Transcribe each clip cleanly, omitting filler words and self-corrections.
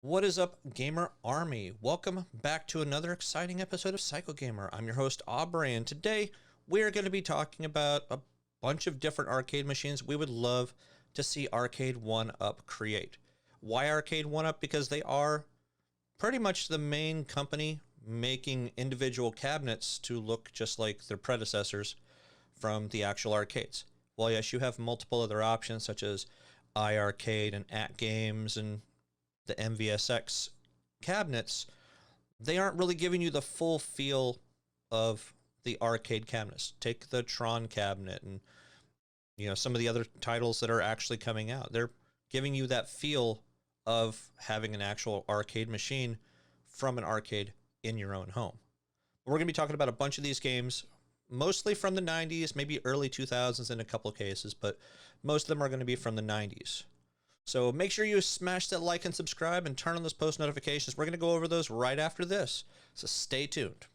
What is up, Gamer Army? Welcome back to another exciting episode of Psycho Gamer. I'm your host, Aubrey, and today we're going to be talking about a bunch of different arcade machines we would love to see Arcade1up create. Why Arcade1up? Because they are pretty much the main company making individual cabinets to look just like their predecessors from the actual arcades. Well, yes, you have multiple other options such as iArcade and AtGames and the MVSX cabinets. They aren't really giving you the full feel of the arcade cabinets. Take the Tron cabinet and some of the other titles that are actually coming out. They're giving you that feel of having an actual arcade machine from an arcade in your own home. We're going to be talking about a bunch of these games, mostly from the 90s, maybe early 2000s in a couple of cases, but most of them are going to be from the 90s. So make sure you smash that like and subscribe and turn on those post notifications. We're going to go over those right after this, so stay tuned.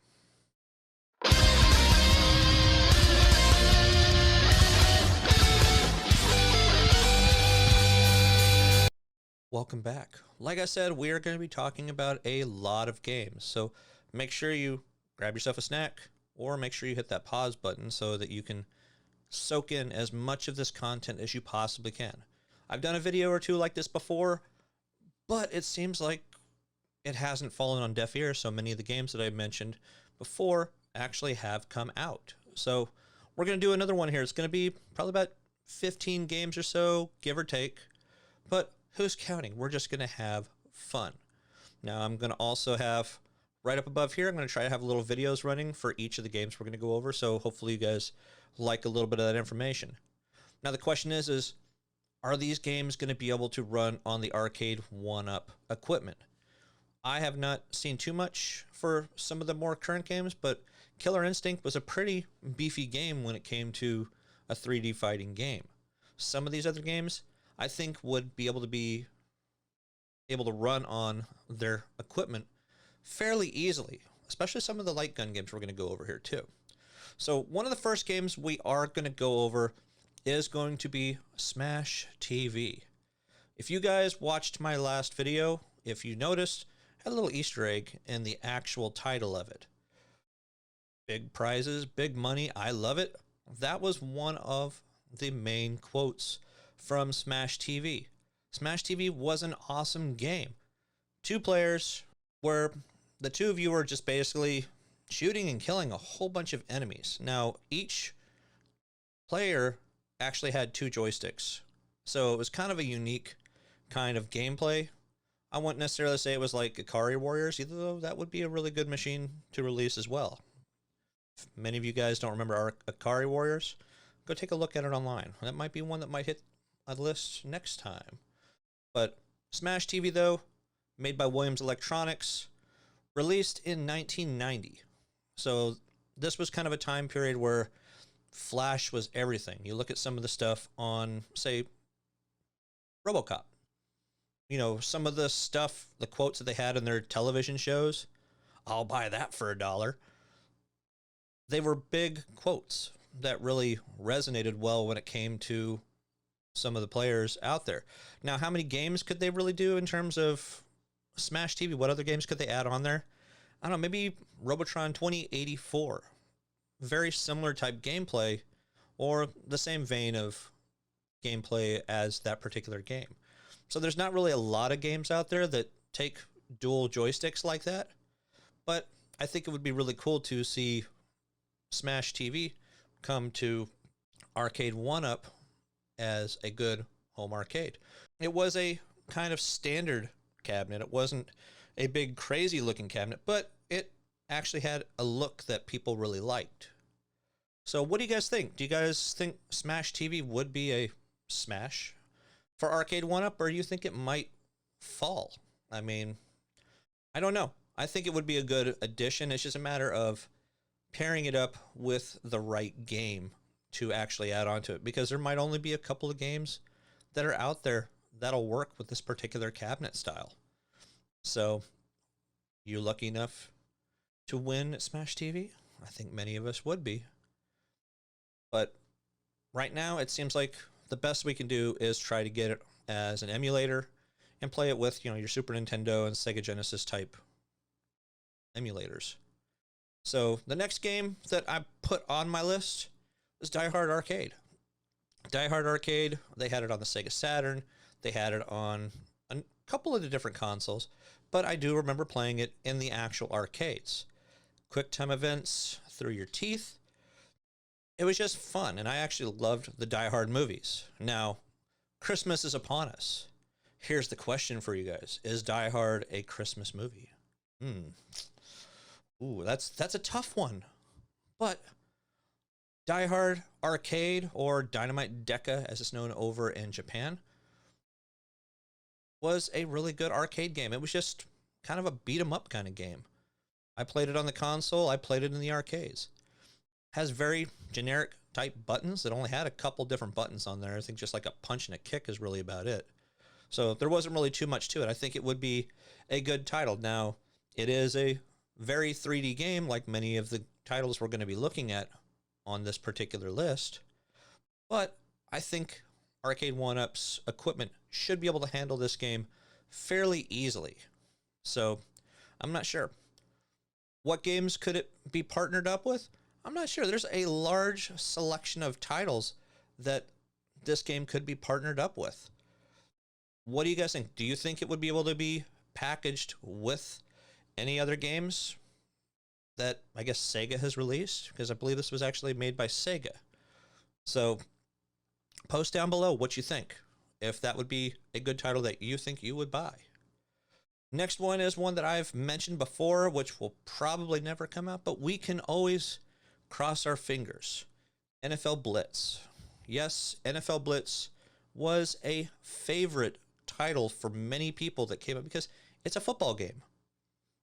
Welcome back. Like I said, we are going to be talking about a lot of games, so make sure you grab yourself a snack or make sure you hit that pause button so that you can soak in as much of this content as you possibly can. I've done a video or two like this before, but it seems like it hasn't fallen on deaf ears. So many of the games that I mentioned before actually have come out. So we're going to do another one here. It's going to be probably about 15 games or so, give or take. But who's counting? We're just going to have fun. Now I'm going to also have right up above here, I'm going to try to have little videos running for each of the games we're going to go over. So hopefully you guys like a little bit of that information. Now the question is are these games going to be able to run on the Arcade1up equipment? I have not seen too much for some of the more current games, but Killer Instinct was a pretty beefy game when it came to a 3D fighting game. Some of these other games I think would be able to run on their equipment fairly easily, especially some of the light gun games we're going to go over here too. So one of the first games we are going to go over is going to be Smash TV. If you guys watched my last video, if you noticed, I had a little Easter egg in the actual title of it. Big prizes, big money, I love it. That was one of the main quotes from Smash TV. Smash TV was an awesome game. 2 players where the two of you were just basically shooting and killing a whole bunch of enemies. Now, each player actually had 2 joysticks. So it was kind of a unique kind of gameplay. I wouldn't necessarily say it was like Ikari Warriors, either though that would be a really good machine to release as well. If many of you guys don't remember Ikari Warriors, go take a look at it online. That might be one that might hit a list next time. But Smash TV though, made by Williams Electronics, released in 1990. So this was kind of a time period where Flash was everything. You look at some of the stuff on, say, RoboCop. Some of the stuff, the quotes that they had in their television shows, I'll buy that for $1. They were big quotes that really resonated well when it came to some of the players out there. Now, how many games could they really do in terms of Smash TV? What other games could they add on there? I don't know, maybe Robotron 2084. Very similar type gameplay, or the same vein of gameplay as that particular game. So there's not really a lot of games out there that take dual joysticks like that, but I think it would be really cool to see Smash TV come to Arcade1up as a good home arcade. It was a kind of standard cabinet. It wasn't a big crazy looking cabinet, but it actually had a look that people really liked. So what do you guys think? Do you guys think Smash TV would be a smash for Arcade1up, or do you think it might fall? I mean, I don't know. I think it would be a good addition. It's just a matter of pairing it up with the right game to actually add on to it, because there might only be a couple of games that are out there that'll work with this particular cabinet style. So, you lucky enough to win at Smash TV? I think many of us would be. But right now, it seems like the best we can do is try to get it as an emulator and play it with, your Super Nintendo and Sega Genesis type emulators. So the next game that I put on my list was Die Hard Arcade. Die Hard Arcade, they had it on the Sega Saturn. They had it on a couple of the different consoles, but I do remember playing it in the actual arcades. Quick time events through your teeth. It was just fun, and I actually loved the Die Hard movies. Now, Christmas is upon us. Here's the question for you guys. Is Die Hard a Christmas movie? Ooh, that's a tough one. But Die Hard Arcade, or Dynamite Deca as it's known over in Japan, was a really good arcade game. It was just kind of a beat 'em up kind of game. I played it on the console. I played it in the arcades. Has very generic type buttons. It only had a couple different buttons on there. I think just like a punch and a kick is really about it. So there wasn't really too much to it. I think it would be a good title. Now, it is a very 3D game, like many of the titles we're going to be looking at on this particular list. But I think Arcade1up's equipment should be able to handle this game fairly easily. So I'm not sure. What games could it be partnered up with? I'm not sure. There's a large selection of titles that this game could be partnered up with. What do you guys think? Do you think it would be able to be packaged with any other games that I guess Sega has released? Because I believe this was actually made by Sega. So post down below what you think, if that would be a good title that you think you would buy. Next one is one that I've mentioned before, which will probably never come out, but we can always cross our fingers. NFL Blitz. Yes, NFL Blitz was a favorite title for many people that came up because it's a football game.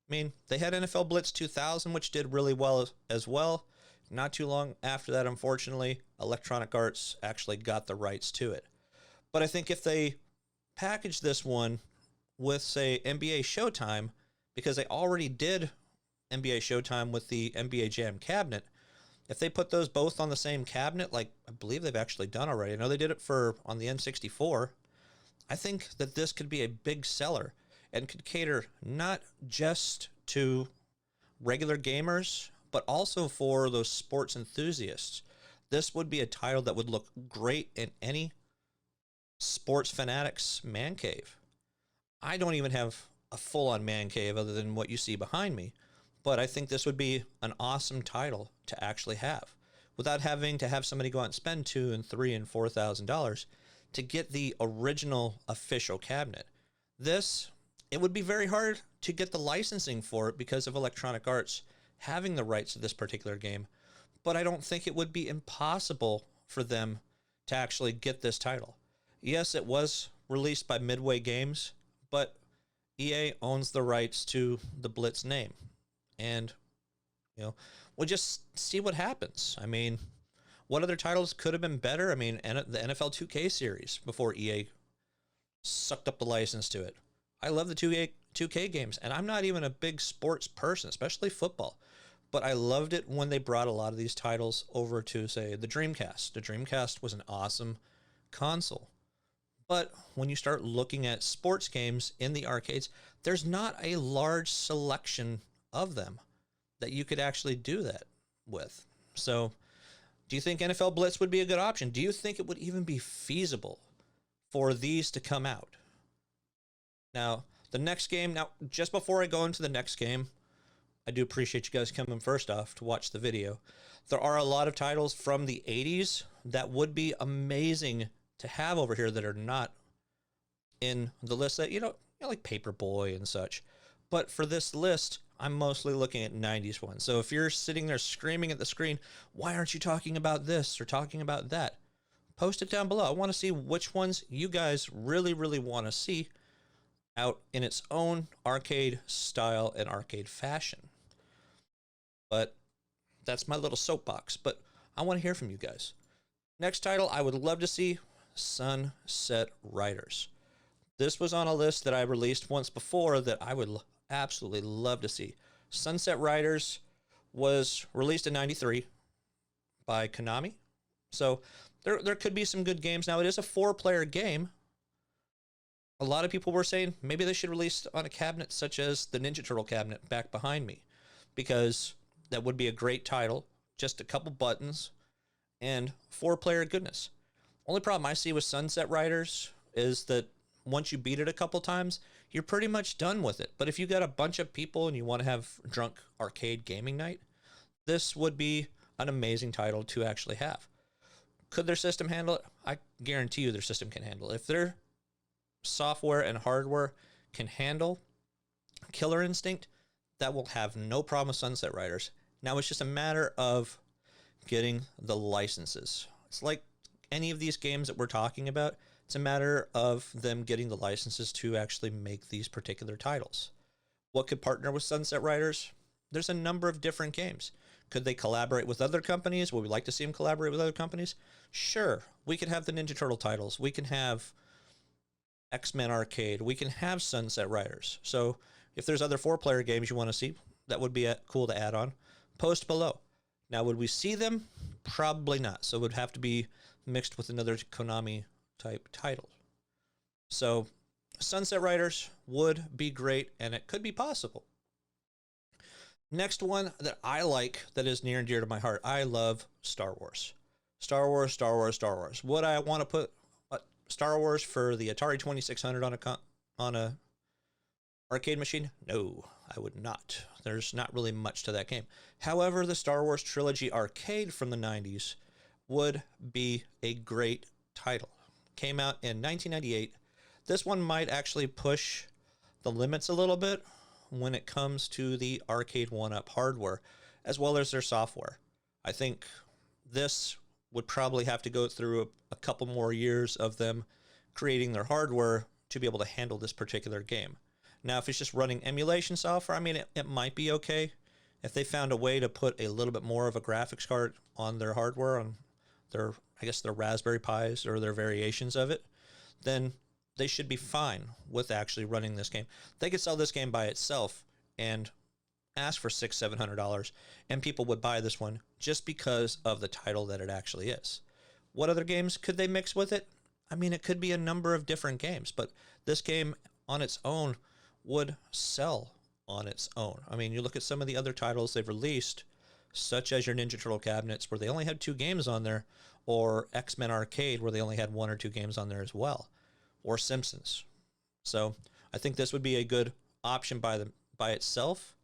I mean, they had NFL Blitz 2000, which did really well as well. Not too long after that, unfortunately, Electronic Arts actually got the rights to it. But I think if they package this one with, say, NBA Showtime, because they already did NBA Showtime with the NBA Jam cabinet, if they put those both on the same cabinet, like I believe they've actually done already, I know they did it on the N64, I think that this could be a big seller and could cater not just to regular gamers, but also for those sports enthusiasts. This would be a title that would look great in any sports fanatics man cave. I don't even have a full-on man cave other than what you see behind me, but I think this would be an awesome title to actually have without having to have somebody go out and spend $2,000 and $3,000 and $4,000 to get the original official cabinet. It would be very hard to get the licensing for it because of Electronic Arts having the rights to this particular game, but I don't think it would be impossible for them to actually get this title. Yes, it was released by Midway Games, but EA owns the rights to the Blitz name. And, we'll just see what happens. I mean, what other titles could have been better? I mean, the NFL 2K series before EA sucked up the license to it. I love the 2K games, and I'm not even a big sports person, especially football. But I loved it when they brought a lot of these titles over to, say, the Dreamcast. The Dreamcast was an awesome console. But when you start looking at sports games in the arcades, there's not a large selection of them that you could actually do that with. So do you think NFL Blitz would be a good option? Do you think it would even be feasible for these to come out? Now, the next game, just before I go into the next game, I do appreciate you guys coming first off to watch the video. There are a lot of titles from the 80s that would be amazing to have over here that are not in the list that, like Paperboy and such. But for this list, I'm mostly looking at 90s ones. So if you're sitting there screaming at the screen, why aren't you talking about this or talking about that? Post it down below. I want to see which ones you guys really, really want to see out in its own arcade style and arcade fashion. But that's my little soapbox. But I want to hear from you guys. Next title I would love to see, Sunset Riders. This was on a list that I released once before that I would absolutely love to see. Sunset Riders was released in '93 by Konami. So there could be some good games. Now, it is a 4-player game, A lot of people were saying maybe they should release on a cabinet such as the Ninja Turtle cabinet back behind me, because that would be a great title, just a couple buttons, and 4-player goodness. Only problem I see with Sunset Riders is that once you beat it a couple times, you're pretty much done with it. But if you got a bunch of people and you want to have drunk arcade gaming night, this would be an amazing title to actually have. Could their system handle it? I guarantee you their system can handle it. If their software and hardware can handle Killer Instinct, that will have no problem with Sunset Riders. Now it's just a matter of getting the licenses. It's like any of these games that we're talking about, it's a matter of them getting the licenses to actually make these particular titles. What could partner with Sunset Riders? There's a number of different games. Could they collaborate with other companies? Would we like to see them collaborate with other companies? Sure. We could have the Ninja Turtle titles. We can have X-Men Arcade. We can have Sunset Riders. So if there's other 4-player games you want to see, that would be cool to add on. Post below. Now, would we see them? Probably not. So it would have to be mixed with another Konami type title. So Sunset Riders would be great, and it could be possible. Next one that I like that is near and dear to my heart, I love Star Wars. Star Wars, Star Wars, Star Wars. Would I want to put Star Wars for the Atari 2600 on a arcade machine? No, I would not. There's not really much to that game. However, the Star Wars Trilogy arcade from the 90s would be a great title. Came out in 1998. This one might actually push the limits a little bit when it comes to the Arcade1up hardware, as well as their software. I think this would probably have to go through a couple more years of them creating their hardware to be able to handle this particular game. Now, if it's just running emulation software, I mean, it might be okay. If they found a way to put a little bit more of a graphics card on their hardware, on their, I guess, their Raspberry Pis or their variations of it, then they should be fine with actually running this game. They could sell this game by itself and ask for $600-700, and people would buy this one just because of the title that it actually is. What other games could they mix with it? I mean, it could be a number of different games, but this game on its own would sell on its own. I mean, you look at some of the other titles they've released, such as your Ninja Turtle cabinets, where they only had 2 games on there, or X-Men Arcade, where they only had 1 or 2 games on there as well, or Simpsons. So I think this would be a good option by itself.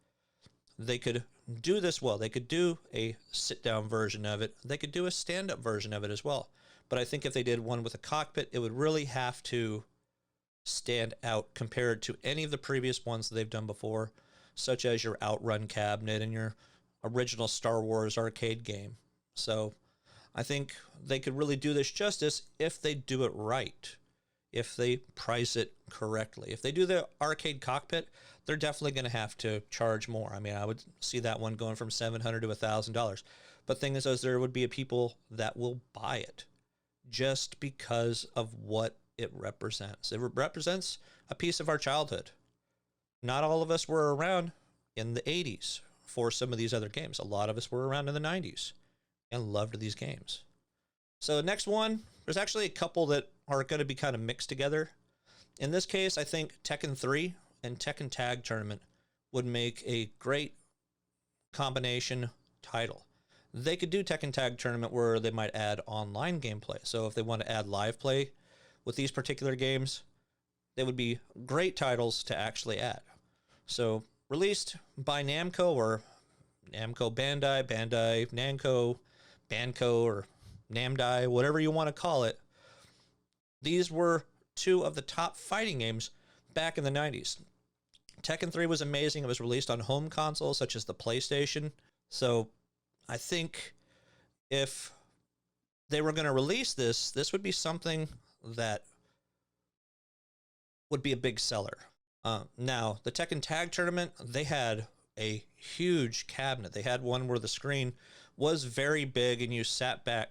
They could do this well. They could do a sit-down version of it. They could do a stand-up version of it as well. But I think if they did one with a cockpit, it would really have to stand out compared to any of the previous ones that they've done before, such as your Outrun cabinet and your original Star Wars arcade game. So I think they could really do this justice if they do it right, if they price it correctly. If they do the arcade cockpit, they're definitely going to have to charge more. I mean, I would see that one going from $700 to $1,000. But thing is, there would be people that will buy it just because of what it represents. It represents a piece of our childhood. Not all of us were around in the 80s for some of these other games. A lot of us were around in the 90s and loved these games. So the next one, there's actually a couple that are going to be kind of mixed together. In this case, I think Tekken 3 and Tekken Tag Tournament would make a great combination title. They could do Tekken Tag Tournament where they might add online gameplay. So if they want to add live play with these particular games, they would be great titles to actually add. So released by Namco or Namco Bandai, Bandai Namco, Banco, or Namdai, whatever you want to call it. These were 2 of the top fighting games back in the 90s. Tekken 3 was amazing. It was released on home consoles such as the PlayStation. So I think if they were going to release this, this would be something that would be a big seller. Now, the Tekken Tag Tournament, they had a huge cabinet. They had one where the screen was very big and you sat back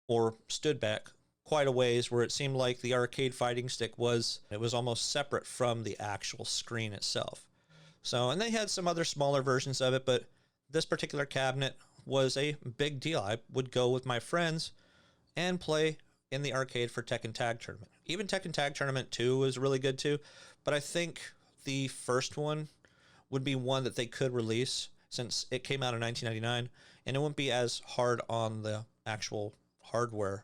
or stood back quite a ways, where it seemed like the arcade fighting stick was almost separate from the actual screen itself. So, and they had some other smaller versions of it, but this particular cabinet was a big deal. I would go with my friends and play in the arcade for Tekken Tag Tournament. Even Tekken Tag Tournament 2 was really good too, but I think the first one would be one that they could release since it came out in 1999, and it wouldn't be as hard on the actual hardware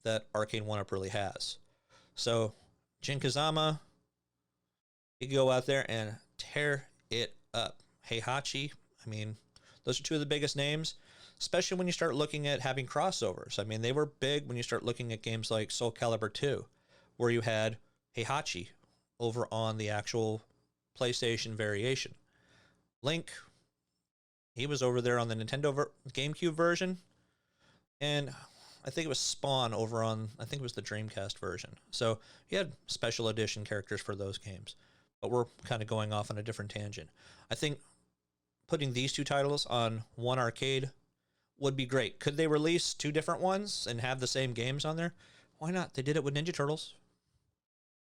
that Arcade1up really has. So, Jin Kazama, you can go out there and tear it up. Heihachi, I mean, those are two of the biggest names, especially when you start looking at having crossovers. I mean, they were big when you start looking at games like Soul Calibur 2, where you had Heihachi over on the actual PlayStation variation. Link, he was over there on the Nintendo GameCube version, and I think it was Spawn over on, I think it was the Dreamcast version. So you had special edition characters for those games, but we're kind of going off on a different tangent. I think putting these two titles on one arcade would be great. Could they release two different ones and have the same games on there? Why not? They did it with Ninja Turtles.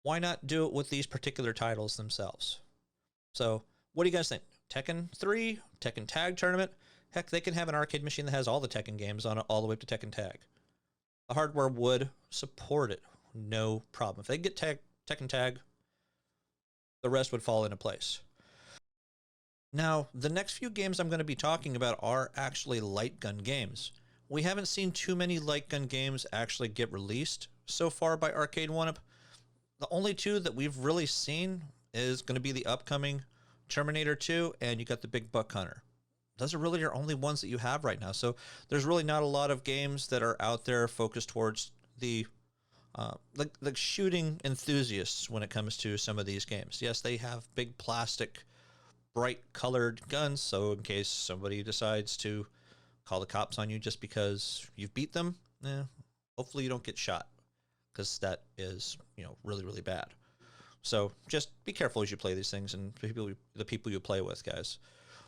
Why not do it with these particular titles themselves? So what do you guys think? Tekken 3, Tekken Tag Tournament? Heck, they can have an arcade machine that has all the Tekken games on it all the way up to Tekken Tag. The hardware would support it, no problem. If they get Tekken Tag, the rest would fall into place. Now, the next few games I'm going to be talking about are actually light gun games. We haven't seen too many light gun games actually get released so far by Arcade1up. The only two that we've really seen is going to be the upcoming Terminator 2, and you got the Big Buck Hunter. Those are really your only ones that you have right now. So there's really not a lot of games that are out there focused towards the shooting enthusiasts when it comes to some of these games. Yes, they have big plastic, bright colored guns, so in case somebody decides to call the cops on you just because you've beat them, hopefully you don't get shot, because that is, really, really bad. So just be careful as you play these things and the people you play with, guys.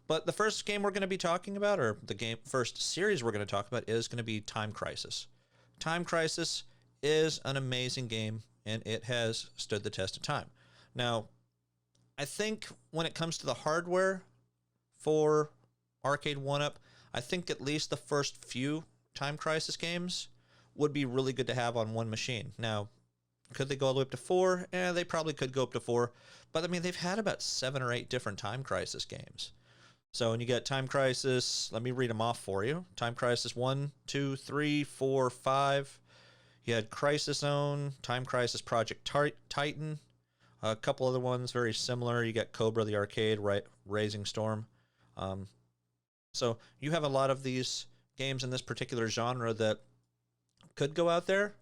But the first game we're going to be talking about, or the first series we're going to talk about, is going to be Time Crisis. Time Crisis is an amazing game, and it has stood the test of time. Now, I think when it comes to the hardware for Arcade1up, I think at least the first few Time Crisis games would be really good to have on one machine. Now, could they go all the way up to 4? They probably could go up to 4. But, I mean, they've had about 7 or 8 different Time Crisis games. So, when you get Time Crisis, let me read them off for you. Time Crisis 1, 2, 3, 4, 5. You had Crisis Zone, Time Crisis Project Titan. A couple other ones very similar. You got Cobra the Arcade, Raising Storm. So, you have a lot of these games in this particular genre that could go out there.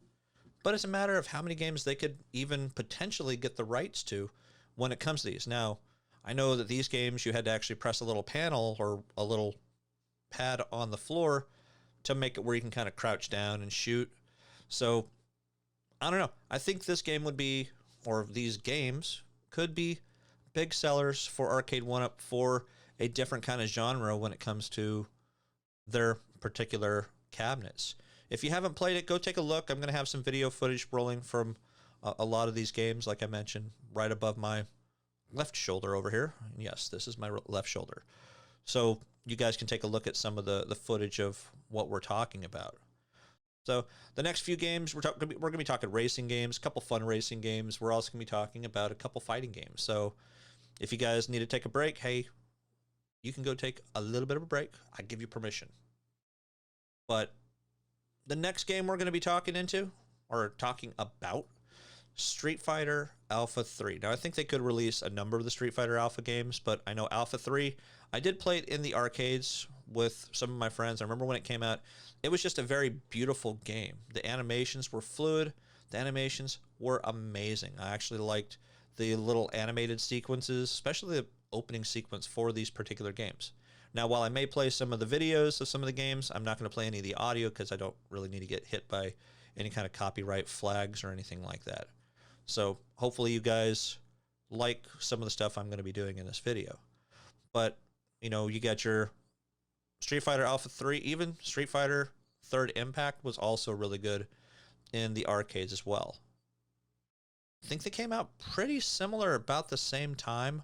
But it's a matter of how many games they could even potentially get the rights to when it comes to these. Now, I know that these games you had to actually press a little panel or a little pad on the floor to make it where you can kind of crouch down and shoot. So, I don't know. I think this game would be, or these games could be big sellers for Arcade1up for a different kind of genre when it comes to their particular cabinets. If you haven't played it, go take a look. I'm going to have some video footage rolling from a lot of these games, like I mentioned, right above my left shoulder over here. Yes, this is my left shoulder. So you guys can take a look at some of the footage of what we're talking about. So the next few games, we're going to be talking racing games, a couple fun racing games. We're also going to be talking about a couple fighting games. So if you guys need to take a break, hey, you can go take a little bit of a break. I give you permission. But the next game we're going to be talking about, Street Fighter Alpha 3. Now, I think they could release a number of the Street Fighter Alpha games, but I know Alpha 3, I did play it in the arcades with some of my friends. I remember when it came out, it was just a very beautiful game. The animations were fluid. The animations were amazing. I actually liked the little animated sequences, especially the opening sequence for these particular games. Now, while I may play some of the videos of some of the games, I'm not going to play any of the audio because I don't really need to get hit by any kind of copyright flags or anything like that. So hopefully you guys like some of the stuff I'm going to be doing in this video. But, you got your Street Fighter Alpha 3, even Street Fighter Third Impact was also really good in the arcades as well. I think they came out pretty similar about the same time,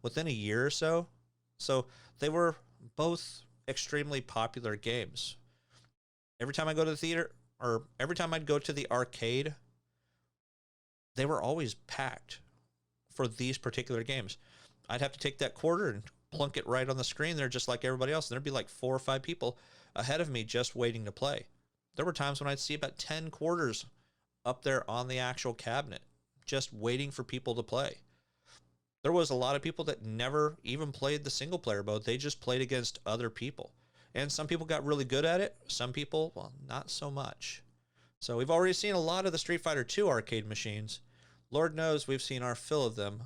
within a year or so. So they were both extremely popular games. Every time I go to the theater, or every time I'd go to the arcade, they were always packed for these particular games. I'd have to take that quarter and plunk it right on the screen there just like everybody else. And there'd be like 4 or 5 people ahead of me just waiting to play. There were times when I'd see about 10 quarters up there on the actual cabinet just waiting for people to play. There was a lot of people that never even played the single player mode. They just played against other people. And some people got really good at it. Some people, well, not so much. So we've already seen a lot of the Street Fighter II arcade machines. Lord knows we've seen our fill of them,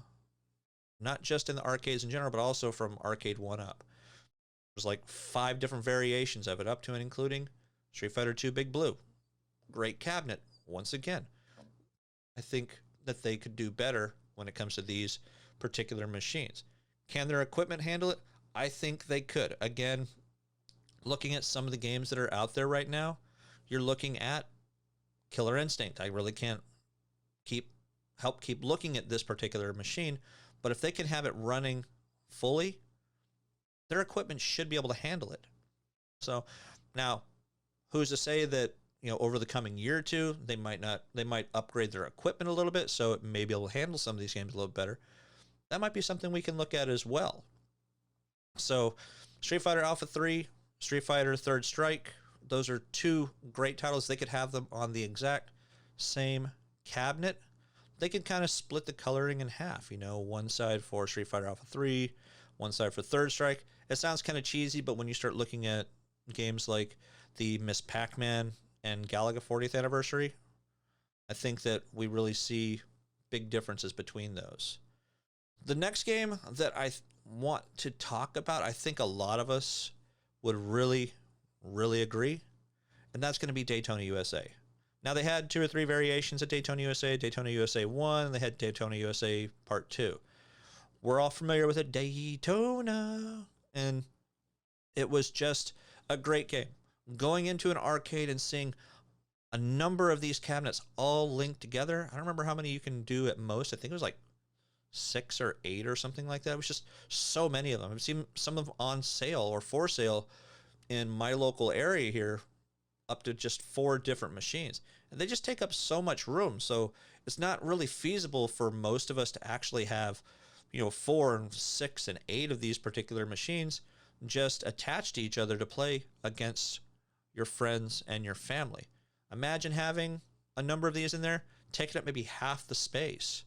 not just in the arcades in general, but also from Arcade1up. There's like 5 different variations of it, up to and including Street Fighter II Big Blue. Great cabinet, once again. I think that they could do better when it comes to these particular machines. Can their equipment handle it? I think they could. Again, looking at some of the games that are out there right now, you're looking at Killer Instinct. I really can't help keep looking at this particular machine, but if they can have it running fully, their equipment should be able to handle it. So now, who's to say that, you know, over the coming year or two, they might upgrade their equipment a little bit so it may be able to handle some of these games a little better. That might be something we can look at as well. So Street Fighter Alpha 3, Street Fighter Third Strike, those are 2 great titles. They could have them on the exact same cabinet. They could kind of split the coloring in half, you know, one side for Street Fighter Alpha 3, one side for Third Strike. It sounds kind of cheesy, but when you start looking at games like the Miss Pac-Man and Galaga 40th Anniversary, I think that we really see big differences between those. The next game that I want to talk about, I think a lot of us would really, really agree, and that's going to be Daytona USA. Now, they had 2 or 3 variations of Daytona USA, Daytona USA 1, and they had Daytona USA Part 2. We're all familiar with it, Daytona, and it was just a great game. Going into an arcade and seeing a number of these cabinets all linked together, I don't remember how many you can do at most. I think it was like 6 or 8 or something like that. It was just so many of them. I've seen some of them on sale or for sale in my local area here, up to just 4 different machines. And they just take up so much room. So it's not really feasible for most of us to actually have, you know, 4 and 6 and 8 of these particular machines just attached to each other to play against your friends and your family. Imagine having a number of these in there, taking up maybe half the space.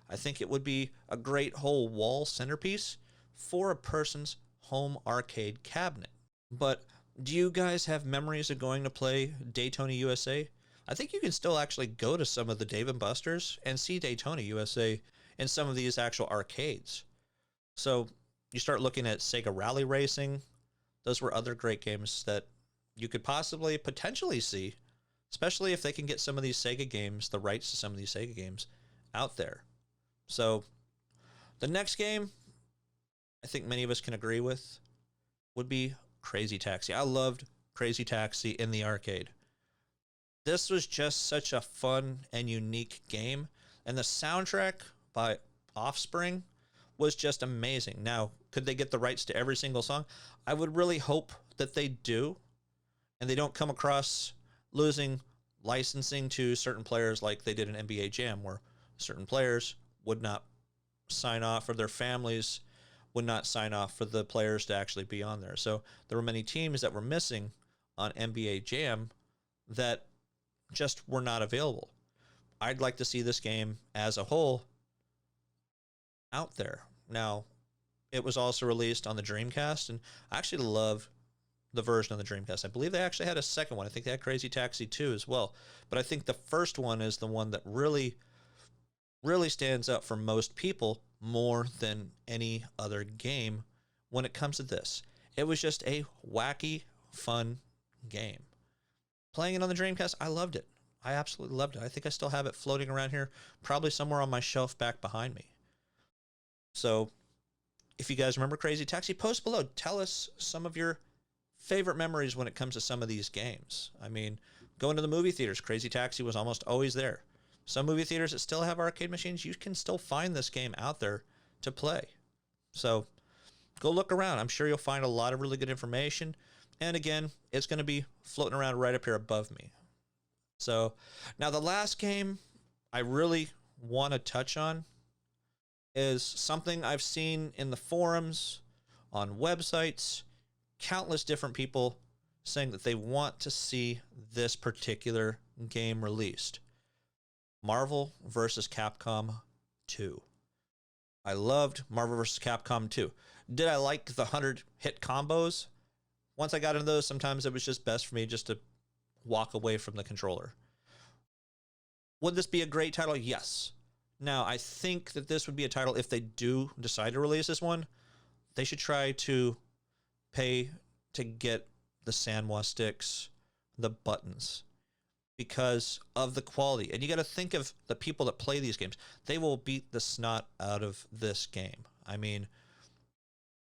I think it would be a great whole wall centerpiece for a person's home arcade cabinet. But do you guys have memories of going to play Daytona USA? I think you can still actually go to some of the Dave & Buster's and see Daytona USA in some of these actual arcades. So you start looking at Sega Rally Racing. Those were other great games that you could potentially see, especially if they can get some of these Sega games, the rights to some of these Sega games out there. So the next game I think many of us can agree with would be Crazy Taxi. I loved Crazy Taxi in the arcade. This was just such a fun and unique game, and the soundtrack by Offspring was just amazing. Now, could they get the rights to every single song? I would really hope that they do, and they don't come across losing licensing to certain players like they did in NBA Jam, where certain players would not sign off, or their families would not sign off for the players to actually be on there. So there were many teams that were missing on NBA Jam that just were not available. I'd like to see this game as a whole out there. Now, it was also released on the Dreamcast, and I actually love the version on the Dreamcast. I believe they actually had a second one. I think they had Crazy Taxi 2 as well. But I think the first one is the one that really stands out for most people more than any other game when it comes to this. It was just a wacky, fun game. Playing it on the Dreamcast, I loved it. I absolutely loved it. I think I still have it floating around here, probably somewhere on my shelf back behind me. So if you guys remember Crazy Taxi, post below. Tell us some of your favorite memories when it comes to some of these games. I mean, going to the movie theaters, Crazy Taxi was almost always there. Some movie theaters that still have arcade machines, you can still find this game out there to play. So go look around. I'm sure you'll find a lot of really good information. And again, it's going to be floating around right up here above me. So now the last game I really want to touch on is something I've seen in the forums, on websites, countless different people saying that they want to see this particular game released. Marvel vs. Capcom 2. I loved Marvel vs. Capcom 2. Did I like the 100 hit combos? Once I got into those, sometimes it was just best for me just to walk away from the controller. Would this be a great title? Yes. Now, I think that this would be a title, if they do decide to release this one, they should try to pay to get the Sanwa sticks, the buttons, because of the quality. And you got to think of the people that play these games. They will beat the snot out of this game. I mean,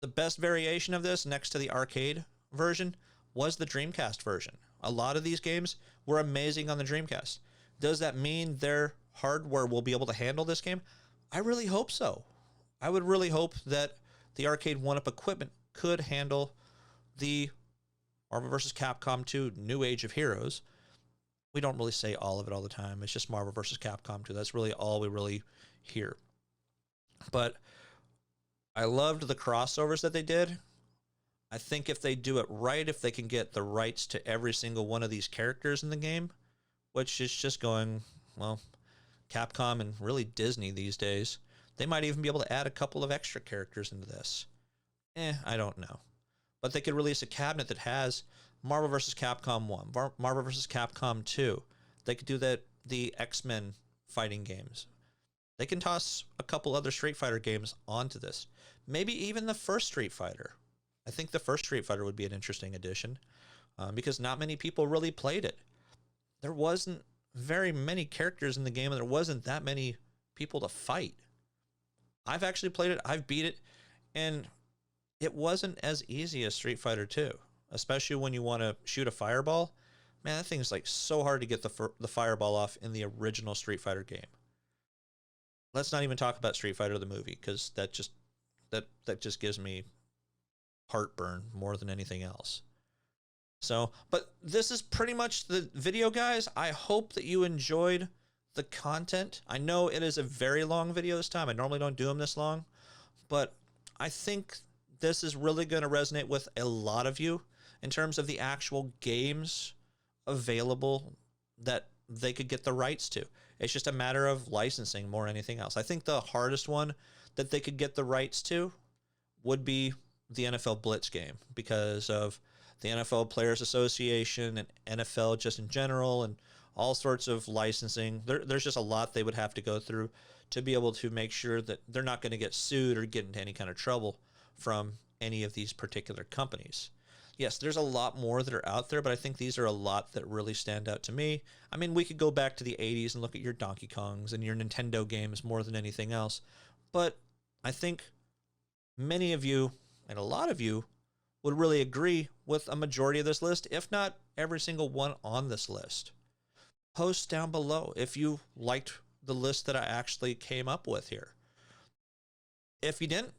the best variation of this next to the arcade version was the Dreamcast version. A lot of these games were amazing on the Dreamcast. Does that mean their hardware will be able to handle this game? I really hope so. I would really hope that the Arcade1up equipment could handle the Marvel vs. Capcom 2 New Age of Heroes. We don't really say all of it all the time. It's just Marvel vs. Capcom 2. That's really all we really hear. But I loved the crossovers that they did. I think if they do it right, if they can get the rights to every single one of these characters in the game, which is just going, well, Capcom and really Disney these days, they might even be able to add a couple of extra characters into this. I don't know. But they could release a cabinet that has Marvel vs. Capcom 1, Marvel vs. Capcom 2. They could do that, the X-Men fighting games. They can toss a couple other Street Fighter games onto this. Maybe even the first Street Fighter. I think the first Street Fighter would be an interesting addition because not many people really played it. There wasn't very many characters in the game, and there wasn't that many people to fight. I've actually played it. I've beat it, and it wasn't as easy as Street Fighter 2, especially when you want to shoot a fireball. Man, that thing's like so hard to get the fireball off in the original Street Fighter game. Let's not even talk about Street Fighter the movie, because that just gives me heartburn more than anything else. So, but this is pretty much the video, guys. I hope that you enjoyed the content. I know it is a very long video this time. I normally don't do them this long, but I think this is really going to resonate with a lot of you in terms of the actual games available that they could get the rights to. It's just a matter of licensing more than anything else. I think the hardest one that they could get the rights to would be the NFL Blitz game, because of the NFL Players Association and NFL just in general and all sorts of licensing. There's just a lot they would have to go through to be able to make sure that they're not going to get sued or get into any kind of trouble from any of these particular companies. Yes, there's a lot more that are out there, but I think these are a lot that really stand out to me. I mean, we could go back to the 80s and look at your Donkey Kongs and your Nintendo games more than anything else, but I think many of you and a lot of you would really agree with a majority of this list, if not every single one on this list. Post down below if you liked the list that I actually came up with here. If you didn't,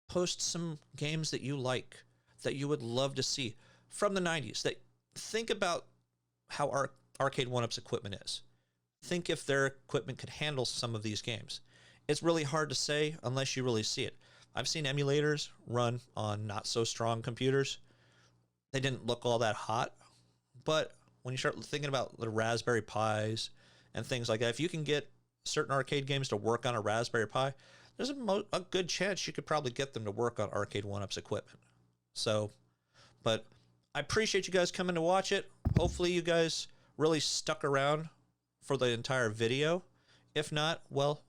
post some games that you like, that you would love to see from the 90s. That think about how our Arcade1up's equipment is. Think if their equipment could handle some of these games. It's really hard to say unless you really see it. I've seen emulators run on not so strong computers. They didn't look all that hot, but when you start thinking about the Raspberry Pis and things like that, if you can get certain arcade games to work on a Raspberry Pi, there's a good chance you could probably get them to work on Arcade1up's equipment. So, but I appreciate you guys coming to watch it. Hopefully you guys really stuck around for the entire video. If not, well,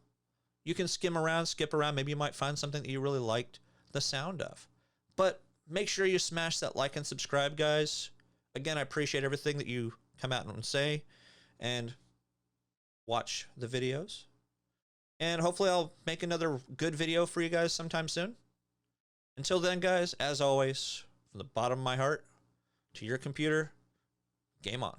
you can skip around. Maybe you might find something that you really liked the sound of. But make sure you smash that like and subscribe, guys. Again, I appreciate everything that you come out and say and watch the videos. And hopefully I'll make another good video for you guys sometime soon. Until then, guys, as always, from the bottom of my heart to your computer, game on.